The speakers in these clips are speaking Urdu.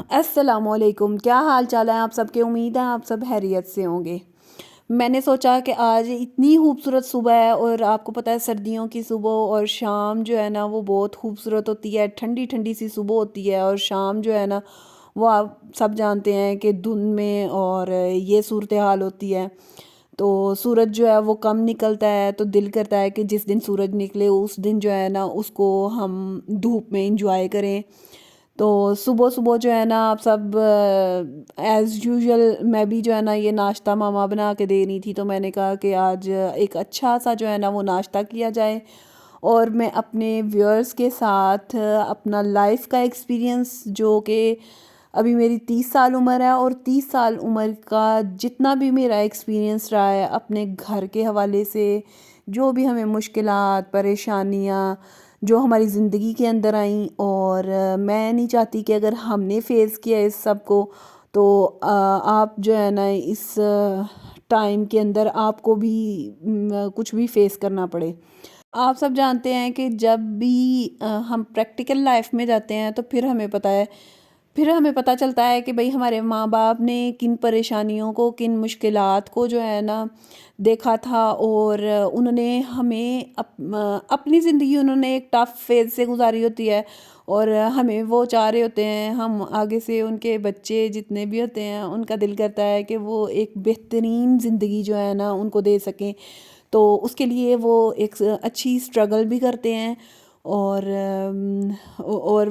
السلام علیکم، کیا حال چال ہے آپ سب کے؟ امید ہے آپ سب خیریت سے ہوں گے۔ میں نے سوچا کہ آج اتنی خوبصورت صبح ہے، اور آپ کو پتہ ہے سردیوں کی صبح اور شام جو ہے نا وہ بہت خوبصورت ہوتی ہے، ٹھنڈی ٹھنڈی سی صبح ہوتی ہے، اور شام جو ہے نا وہ آپ سب جانتے ہیں کہ دھند میں اور یہ صورتحال ہوتی ہے۔ تو سورج جو ہے وہ کم نکلتا ہے، تو دل کرتا ہے کہ جس دن سورج نکلے اس دن جو ہے نا اس کو ہم دھوپ میں انجوائے کریں۔ تو صبح صبح جو ہے نا آپ سب ایز یوزول میں بھی جو ہے نا یہ ناشتہ ماما بنا کے دے رہی تھی، تو میں نے کہا کہ آج ایک اچھا سا جو ہے نا وہ ناشتہ کیا جائے، اور میں اپنے ویورز کے ساتھ اپنا لائف کا ایکسپیرینس، جو کہ ابھی میری 30 سال عمر ہے، اور 30 سال عمر کا جتنا بھی میرا ایکسپیرینس رہا ہے اپنے گھر کے حوالے سے، جو بھی ہمیں مشکلات پریشانیاں جو ہماری زندگی کے اندر آئیں، اور میں نہیں چاہتی کہ اگر ہم نے فیس کیا اس سب کو تو آپ جو ہے نا اس ٹائم کے اندر آپ کو بھی کچھ بھی فیس کرنا پڑے۔ آپ سب جانتے ہیں کہ جب بھی ہم پریکٹیکل لائف میں جاتے ہیں تو پھر ہمیں پتہ چلتا ہے کہ بھئی ہمارے ماں باپ نے کن پریشانیوں کو، کن مشکلات کو جو ہے نا دیکھا تھا، اور انہوں نے ہمیں اپنی زندگی انہوں نے ایک ٹف فیز سے گزاری ہوتی ہے، اور ہمیں وہ چاہ رہے ہوتے ہیں ہم آگے سے ان کے بچے جتنے بھی ہوتے ہیں ان کا دل کرتا ہے کہ وہ ایک بہترین زندگی جو ہے نا ان کو دے سکیں، تو اس کے لیے وہ ایک اچھی اسٹرگل بھی کرتے ہیں، اور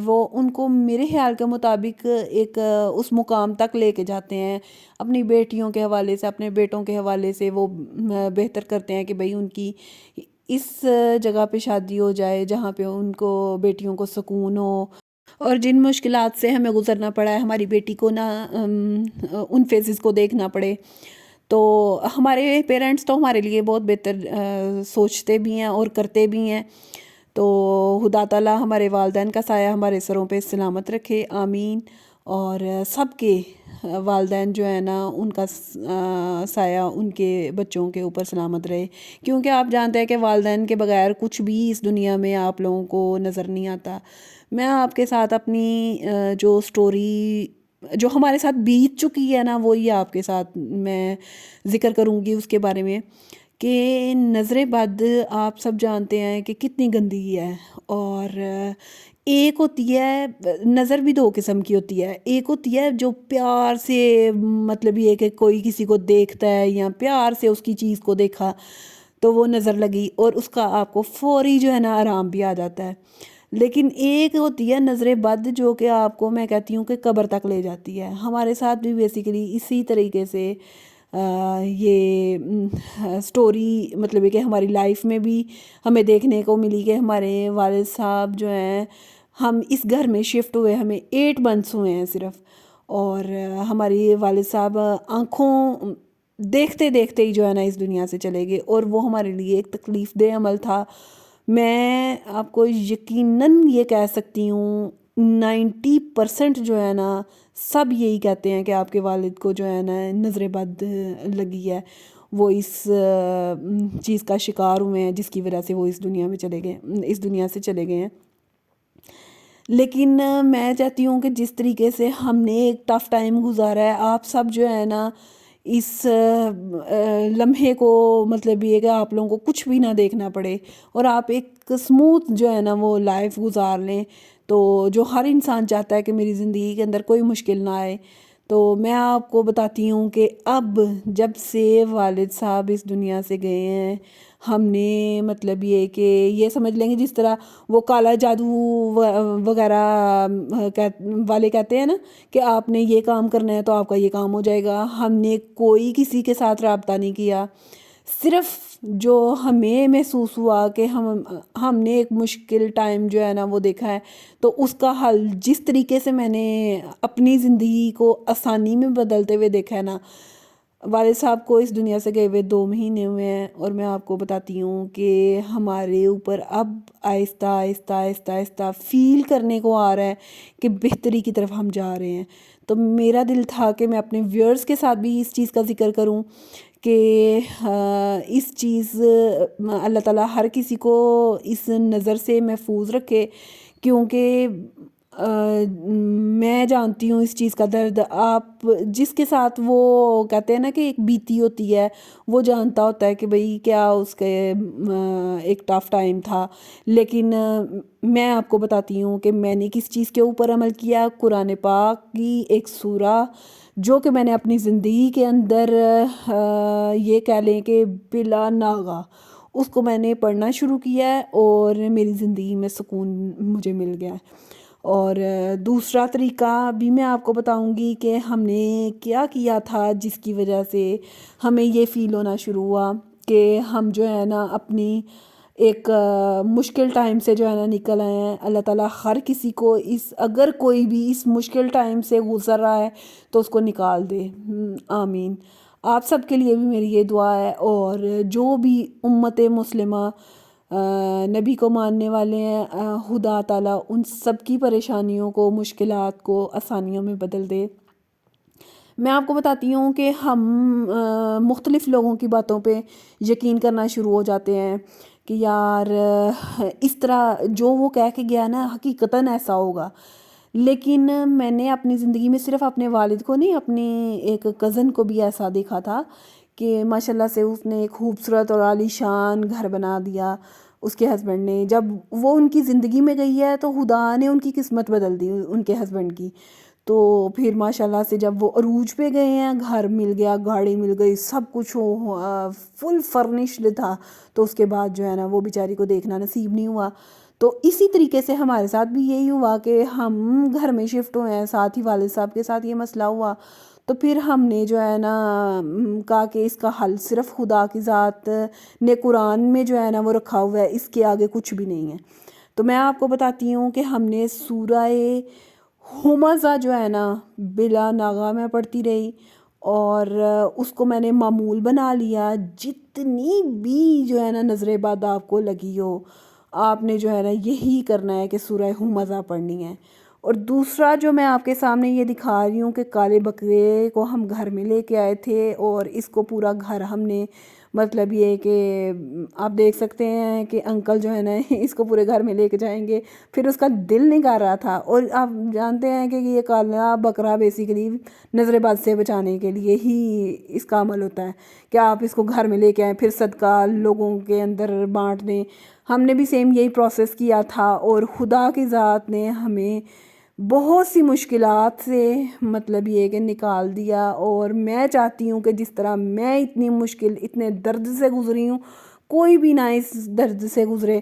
وہ ان کو میرے خیال کے مطابق ایک اس مقام تک لے کے جاتے ہیں، اپنی بیٹیوں کے حوالے سے، اپنے بیٹوں کے حوالے سے وہ بہتر کرتے ہیں کہ بھئی ان کی اس جگہ پہ شادی ہو جائے جہاں پہ ان کو بیٹیوں کو سکون ہو، اور جن مشکلات سے ہمیں گزرنا پڑا ہے ہماری بیٹی کو نہ ان فیزز کو دیکھنا پڑے۔ تو ہمارے پیرنٹس تو ہمارے لیے بہت بہتر سوچتے بھی ہیں اور کرتے بھی ہیں، تو خدا تعالیٰ ہمارے والدین کا سایہ ہمارے سروں پہ سلامت رکھے، آمین۔ اور سب کے والدین جو ہے نا ان کا سایہ ان کے بچوں کے اوپر سلامت رہے، کیونکہ آپ جانتے ہیں کہ والدین کے بغیر کچھ بھی اس دنیا میں آپ لوگوں کو نظر نہیں آتا۔ میں آپ کے ساتھ اپنی جو سٹوری جو ہمارے ساتھ بیت چکی ہے نا وہی آپ کے ساتھ میں ذکر کروں گی اس کے بارے میں، کہ نظر بد آپ سب جانتے ہیں کہ کتنی گندگی ہے، اور ایک ہوتی ہے نظر بھی دو قسم کی ہوتی ہے، ایک ہوتی ہے جو پیار سے، مطلب یہ کہ کوئی کسی کو دیکھتا ہے یا پیار سے اس کی چیز کو دیکھا تو وہ نظر لگی اور اس کا آپ کو فوری جو ہے نا آرام بھی آ جاتا ہے، لیکن ایک ہوتی ہے نظر بد جو کہ آپ کو میں کہتی ہوں کہ قبر تک لے جاتی ہے۔ ہمارے ساتھ بھی بیسیکلی اسی طریقے سے یہ سٹوری، مطلب ہے کہ ہماری لائف میں بھی ہمیں دیکھنے کو ملی کہ ہمارے والد صاحب جو ہیں، ہم اس گھر میں شفٹ ہوئے ہمیں 8 months ہوئے ہیں صرف، اور ہماری والد صاحب آنکھوں دیکھتے دیکھتے ہی جو ہے نا اس دنیا سے چلے گئے، اور وہ ہمارے لیے ایک تکلیف دہ عمل تھا۔ میں آپ کو یقیناً یہ کہہ سکتی ہوں 90% جو ہے نا سب یہی کہتے ہیں کہ آپ کے والد کو جو ہے نا نظر بد لگی ہے، وہ اس چیز کا شکار ہوئے ہیں جس کی وجہ سے وہ اس دنیا سے چلے گئے ہیں۔ لیکن میں چاہتی ہوں کہ جس طریقے سے ہم نے ایک ٹف ٹائم گزارا ہے، آپ سب جو ہے نا اس لمحے کو، مطلب یہ کہ آپ لوگوں کو کچھ بھی نہ دیکھنا پڑے اور آپ ایک سموتھ جو ہے نا وہ لائف گزار لیں، تو جو ہر انسان چاہتا ہے کہ میری زندگی کے اندر کوئی مشکل نہ آئے۔ تو میں آپ کو بتاتی ہوں کہ اب جب سے والد صاحب اس دنیا سے گئے ہیں، ہم نے مطلب یہ کہ یہ سمجھ لیں گے جس طرح وہ کالا جادو وغیرہ والے کہتے ہیں نا کہ آپ نے یہ کام کرنا ہے تو آپ کا یہ کام ہو جائے گا، ہم نے کوئی کسی کے ساتھ رابطہ نہیں کیا، صرف جو ہمیں محسوس ہوا کہ ہم نے ایک مشکل ٹائم جو ہے نا وہ دیکھا ہے، تو اس کا حل جس طریقے سے میں نے اپنی زندگی کو آسانی میں بدلتے ہوئے دیکھا ہے نا، والد صاحب کو اس دنیا سے گئے ہوئے 2 مہینے ہوئے ہیں، اور میں آپ کو بتاتی ہوں کہ ہمارے اوپر اب آہستہ آہستہ آہستہ آہستہ فیل کرنے کو آ رہا ہے کہ بہتری کی طرف ہم جا رہے ہیں۔ تو میرا دل تھا کہ میں اپنے ویورز کے ساتھ بھی اس چیز کا ذکر کروں کہ اس چیز اللہ تعالیٰ ہر کسی کو اس نظر سے محفوظ رکھے، کیونکہ میں جانتی ہوں اس چیز کا درد. آپ جس کے ساتھ وہ کہتے ہیں نا کہ ایک بیتی ہوتی ہے وہ جانتا ہوتا ہے کہ بھئی کیا اس کے ایک ٹف ٹائم تھا. لیکن میں آپ کو بتاتی ہوں کہ میں نے کس چیز کے اوپر عمل کیا. قرآن پاک کی ایک سورہ جو کہ میں نے اپنی زندگی کے اندر یہ کہہ لیں کہ بلا ناغہ اس کو میں نے پڑھنا شروع کیا ہے اور میری زندگی میں سکون مجھے مل گیا ہے. اور دوسرا طریقہ بھی میں آپ کو بتاؤں گی کہ ہم نے کیا کیا تھا جس کی وجہ سے ہمیں یہ فیل ہونا شروع ہوا کہ ہم جو ہے نا اپنی ایک مشکل ٹائم سے جو ہے نا نکل آئے ہیں. اللہ تعالیٰ ہر کسی کو اگر کوئی بھی اس مشکل ٹائم سے گزر رہا ہے تو اس کو نکال دے. آمین. آپ سب کے لیے بھی میری یہ دعا ہے. اور جو بھی امت مسلمہ نبی کو ماننے والے ہیں خدا تعالیٰ ان سب کی پریشانیوں کو مشکلات کو آسانیوں میں بدل دے. میں آپ کو بتاتی ہوں کہ ہم مختلف لوگوں کی باتوں پہ یقین کرنا شروع ہو جاتے ہیں کہ یار اس طرح جو وہ کہہ کے گیا نا حقیقتاً ایسا ہوگا. لیکن میں نے اپنی زندگی میں صرف اپنے والد کو نہیں اپنے ایک کزن کو بھی ایسا دیکھا تھا کہ ماشاءاللہ سے اس نے ایک خوبصورت اور عالی شان گھر بنا دیا اس کے ہسبینڈ نے. جب وہ ان کی زندگی میں گئی ہے تو خدا نے ان کی قسمت بدل دی ان کے ہسبینڈ کی. تو پھر ماشاءاللہ سے جب وہ عروج پہ گئے ہیں گھر مل گیا گاڑی مل گئی سب کچھ فل فرنشڈ تھا. تو اس کے بعد جو ہے نا وہ بیچاری کو دیکھنا نصیب نہیں ہوا. تو اسی طریقے سے ہمارے ساتھ بھی یہی ہوا کہ ہم گھر میں شفٹ ہوئے ہیں. ساتھ ہی والد صاحب کے ساتھ یہ مسئلہ ہوا تو پھر ہم نے جو ہے نا کہا کہ اس کا حل صرف خدا کی ذات نے قرآن میں جو ہے نا وہ رکھا ہوا ہے, اس کے آگے کچھ بھی نہیں ہے. تو میں آپ کو بتاتی ہوں کہ ہم نے سورہ ہمزہ جو ہے نا بلا ناغہ میں پڑھتی رہی اور اس کو میں نے معمول بنا لیا. جتنی بھی جو ہے نا نظر بد آپ کو لگی ہو آپ نے جو ہے نا یہی کرنا ہے کہ سورہ ہمزہ پڑھنی ہے. اور دوسرا جو میں آپ کے سامنے یہ دکھا رہی ہوں کہ کالے بکرے کو ہم گھر میں لے کے آئے تھے اور اس کو پورا گھر ہم نے مطلب یہ کہ آپ دیکھ سکتے ہیں کہ انکل جو ہے نا اس کو پورے گھر میں لے کے جائیں گے. پھر اس کا دل نہیں کر رہا تھا. اور آپ جانتے ہیں کہ یہ کالا بکرا بیسیکلی نظر بد سے بچانے کے لیے ہی اس کا عمل ہوتا ہے کہ آپ اس کو گھر میں لے کے آئیں پھر صدقہ لوگوں کے اندر بانٹ دیں. ہم نے بھی سیم یہی پروسیس کیا تھا اور خدا کی ذات نے ہمیں بہت سی مشکلات سے مطلب یہ کہ نکال دیا. اور میں چاہتی ہوں کہ جس طرح میں اتنی مشکل اتنے درد سے گزری ہوں کوئی بھی نہ اس درد سے گزرے.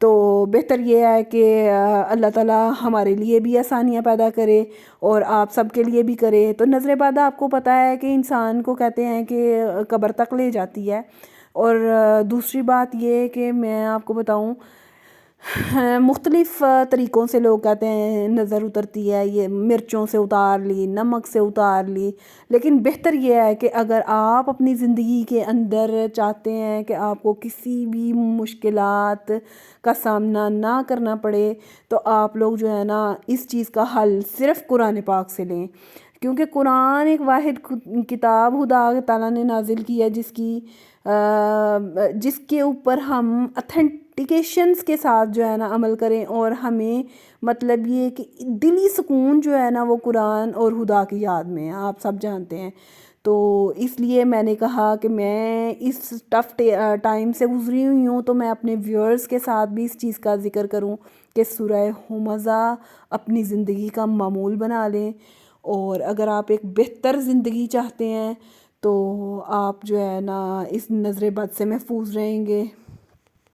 تو بہتر یہ ہے کہ اللہ تعالیٰ ہمارے لیے بھی آسانیاں پیدا کرے اور آپ سب کے لیے بھی کرے. تو نظر بد آپ کو پتہ ہے کہ انسان کو کہتے ہیں کہ قبر تک لے جاتی ہے. اور دوسری بات یہ کہ میں آپ کو بتاؤں مختلف طریقوں سے لوگ کہتے ہیں نظر اترتی ہے, یہ مرچوں سے اتار لی, نمک سے اتار لی. لیکن بہتر یہ ہے کہ اگر آپ اپنی زندگی کے اندر چاہتے ہیں کہ آپ کو کسی بھی مشکلات کا سامنا نہ کرنا پڑے تو آپ لوگ جو ہے نا اس چیز کا حل صرف قرآن پاک سے لیں. کیونکہ قرآن ایک واحد کتاب خدا تعالیٰ نے نازل کی ہے جس کے اوپر ہم اتھینٹیکیشنز کے ساتھ جو ہے نا عمل کریں اور ہمیں مطلب یہ کہ دلی سکون جو ہے نا وہ قرآن اور خدا کی یاد میں آپ سب جانتے ہیں. تو اس لیے میں نے کہا کہ میں اس ٹف ٹائم سے گزری ہوئی ہوں تو میں اپنے ویورز کے ساتھ بھی اس چیز کا ذکر کروں کہ سورہ ہمزہ اپنی زندگی کا معمول بنا لیں. اور اگر آپ ایک بہتر زندگی چاہتے ہیں تو آپ جو ہے نا اس نظر بد سے محفوظ رہیں گے.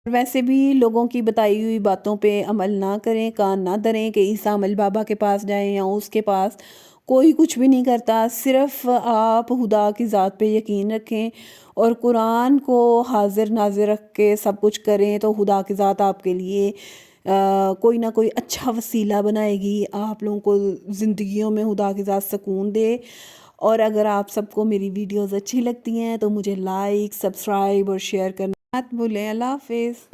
ویسے بھی لوگوں کی بتائی ہوئی باتوں پہ عمل نہ کریں, کان نہ دھریں کہ عیسیٰ عمل بابا کے پاس جائیں یا اس کے پاس. کوئی کچھ بھی نہیں کرتا. صرف آپ خدا کی ذات پہ یقین رکھیں اور قرآن کو حاضر ناظر رکھ کے سب کچھ کریں تو خدا کی ذات آپ کے لیے کوئی نہ کوئی اچھا وسیلہ بنائے گی. آپ لوگوں کو زندگیوں میں خدا کی ذات سکون دے. اور اگر آپ سب کو میری ویڈیوز اچھی لگتی ہیں تو مجھے لائک, سبسکرائب اور شیئر کرنا مت بھولیں. اللہ حافظ.